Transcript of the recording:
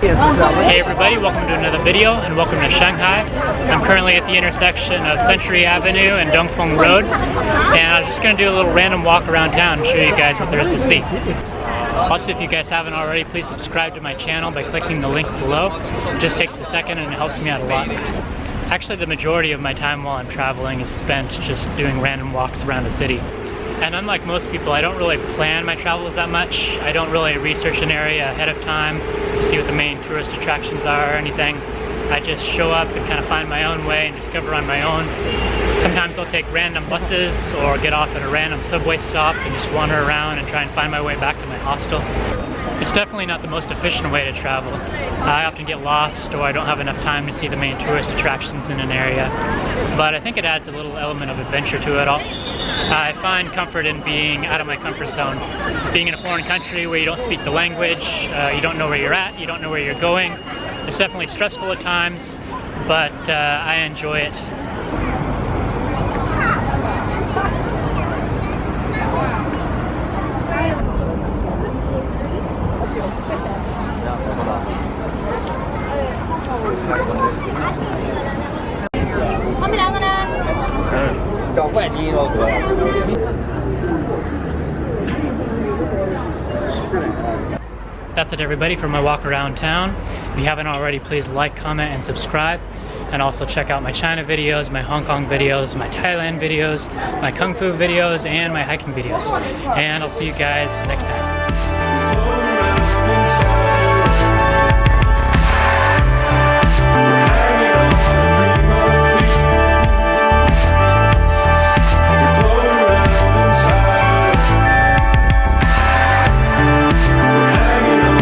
Hey everybody, welcome to another video and welcome to Shanghai. I'm currently at the intersection of Century Avenue and Dongfeng Road, and I'm just going to do a little random walk around town and show you guys what there is to see. Also, if you guys haven't already, please subscribe to my channel by clicking the link below. It just takes a second and it helps me out a lot. Actually, the majority of my time while I'm traveling is spent just doing random walks around the city. And unlike most people, I don't really plan my travels that much. I don't really research an area ahead of time to see what the main tourist attractions are or anything. I just show up and kind of find my own way and discover on my own. Sometimes I'll take random buses or get off at a random subway stop and just wander around and try and find my way back to my hostel. It's definitely not the most efficient way to travel. I often get lost or I don't have enough time to see the main tourist attractions in an area. But I think it adds a little element of adventure to it all. I find comfort in being out of my comfort zone. Being in a foreign country where you don't speak the language, you don't know where you're at, you don't know where you're going. It's definitely stressful at times, but I enjoy it. That's it everybody for my walk around town. If you haven't already, please like, comment, and subscribe. And also check out my China videos, my Hong Kong videos, my Thailand videos, my Kung Fu videos, and my hiking videos. And I'll see you guys next time.